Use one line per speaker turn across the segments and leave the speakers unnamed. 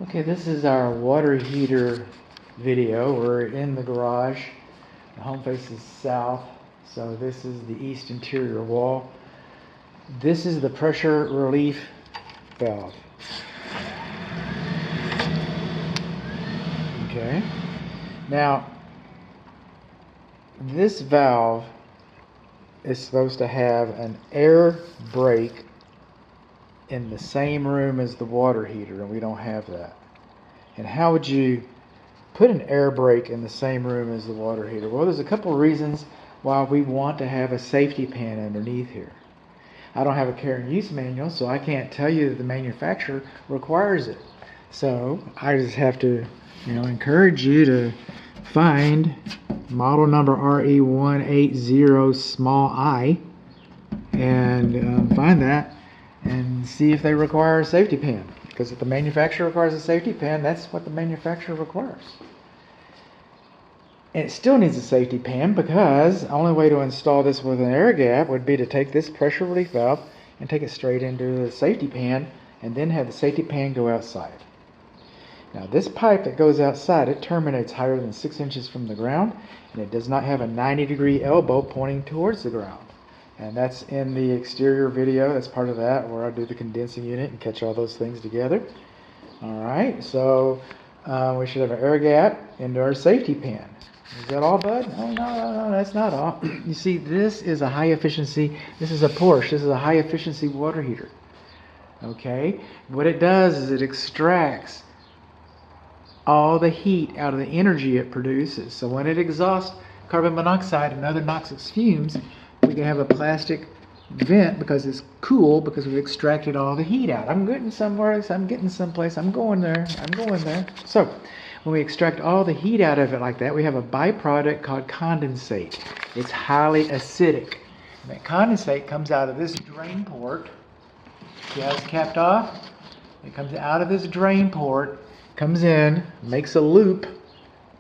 Okay, this is our water heater video. We're in the garage. The home faces south, so this is the east interior wall. This is the pressure relief valve. Okay. Now, this valve is supposed to have an air brake in the same room as the water heater, and we don't have that. And how would you put an air brake in the same room as the water heater? Well, there's a couple of reasons why we want to have a safety pan underneath here. I don't have a care and use manual, so I can't tell you that the manufacturer requires it. So I just have to, encourage you to find model number RE180 small I and find that and see if they require a safety pan. Because if the manufacturer requires a safety pan, that's what the manufacturer requires. And it still needs a safety pan because the only way to install this with an air gap would be to take this pressure relief valve and take it straight into the safety pan and then have the safety pan go outside. Now this pipe that goes outside, it terminates higher than 6 inches from the ground, and it does not have a 90-degree elbow pointing towards the ground. And that's in the exterior video. That's part of that, where I do the condensing unit and catch all those things together. All right, so we should have an air gap into our safety pan. Is that all, bud? Oh, no, that's not all. You see, this is a high efficiency, this is a Porsche, this is a high efficiency water heater. Okay, what it does is it extracts all the heat out of the energy it produces. So when it exhausts carbon monoxide and other noxious fumes, we can have a plastic vent because it's cool, because we've extracted all the heat out. I'm getting somewhere, I'm getting someplace, I'm going there. So when we extract all the heat out of it like that, we have a byproduct called condensate. It's highly acidic. And that condensate comes out of this drain port. See how it's capped off? It comes out of this drain port, comes in, makes a loop,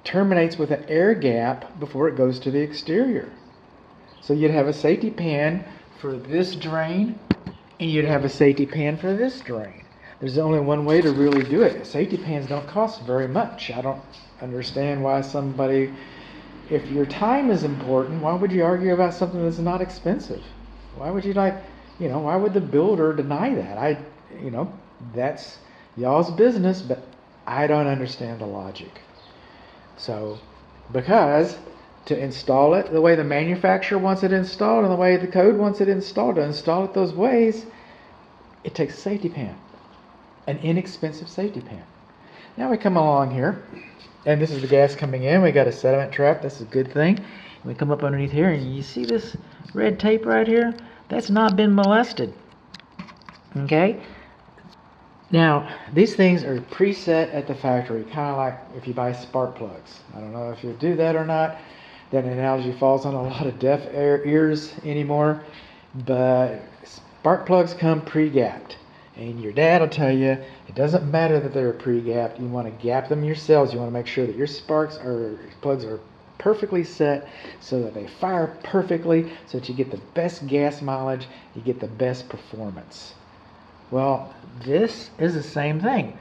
terminates with an air gap before it goes to the exterior. So you'd have a safety pan for this drain, and you'd have a safety pan for this drain. There's only one way to really do it. Safety pans don't cost very much. I don't understand why somebody, if your time is important, why would you argue about something that's not expensive? Why would you why would the builder deny that? That's y'all's business, but I don't understand the logic. So, because to install it the way the manufacturer wants it installed and the way the code wants it installed, to install it those ways, it takes a safety pan, an inexpensive safety pan. Now we come along here, and this is the gas coming in. We got a sediment trap. That's a good thing. We come up underneath here, and you see this red tape right here? That's not been molested. Okay? Now, these things are preset at the factory, kind of like if you buy spark plugs. I don't know if you do that or not. That analogy falls on a lot of deaf ears anymore, but spark plugs come pre-gapped. And your dad will tell you it doesn't matter that they're pre-gapped. You want to gap them yourselves. You want to make sure that your plugs are perfectly set so that they fire perfectly, so that you get the best gas mileage, you get the best performance. Well, this is the same thing.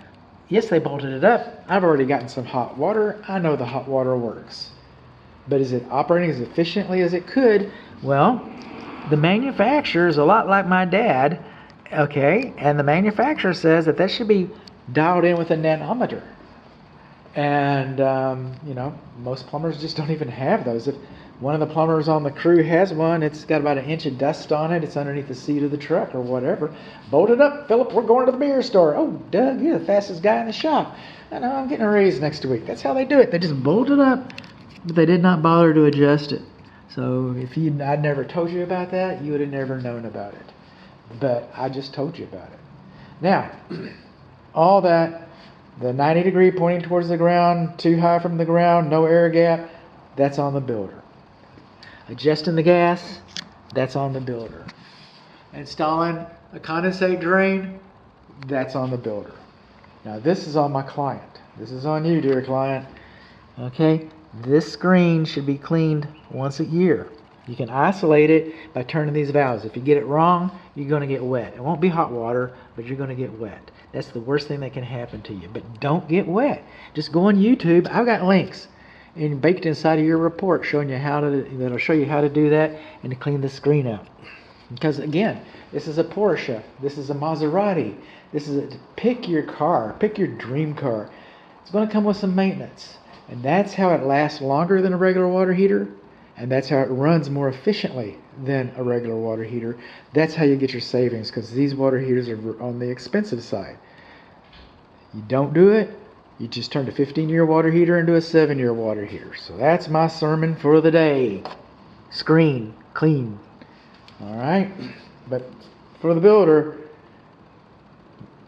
Yes, they bolted it up. I've already gotten some hot water. I know the hot water works. But is it operating as efficiently as it could? Well, the manufacturer is a lot like my dad, okay? And the manufacturer says that should be dialed in with a nanometer. And, most plumbers just don't even have those. If one of the plumbers on the crew has one, it's got about 1 inch of dust on it. It's underneath the seat of the truck or whatever. Bolt it up, Philip, we're going to the beer store. Oh, Doug, you're the fastest guy in the shop. I know, I'm getting a raise next week. That's how they do it. They just bolt it up. But they did not bother to adjust it. So if I'd never told you about that, you would have never known about it. But I just told you about it. Now, all that, the 90-degree pointing towards the ground, too high from the ground, no air gap, that's on the builder. Adjusting the gas, that's on the builder. Installing a condensate drain, that's on the builder. Now this is on my client. This is on you, dear client. Okay? This screen should be cleaned once a year. You can isolate it by turning these valves. If you get it wrong, you're going to get wet. It won't be hot water, but you're going to get wet. That's the worst thing that can happen to you. But don't get wet. Just go on YouTube. I've got links and baked inside of your report showing you that'll show you how to do that and to clean the screen out. Because again, this is a Porsche. This is a Maserati. Pick your car. Pick your dream car. It's going to come with some maintenance. And that's how it lasts longer than a regular water heater. And that's how it runs more efficiently than a regular water heater. That's how you get your savings, because these water heaters are on the expensive side. You don't do it, you just turn a 15-year water heater into a 7-year water heater. So that's my sermon for the day. Screen clean. All right? But for the builder,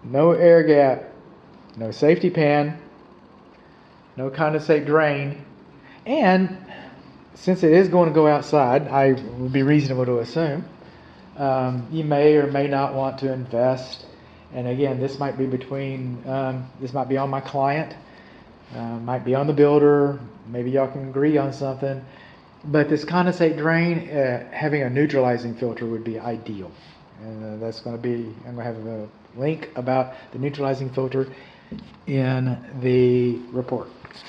no air gap, no safety pan, no condensate drain, and since it is going to go outside, I would be reasonable to assume you may or may not want to invest. And again, this might be this might be on my client, might be on the builder. Maybe y'all can agree on something. But this condensate drain, having a neutralizing filter would be ideal. And I'm going to have a link about the neutralizing filter in the report.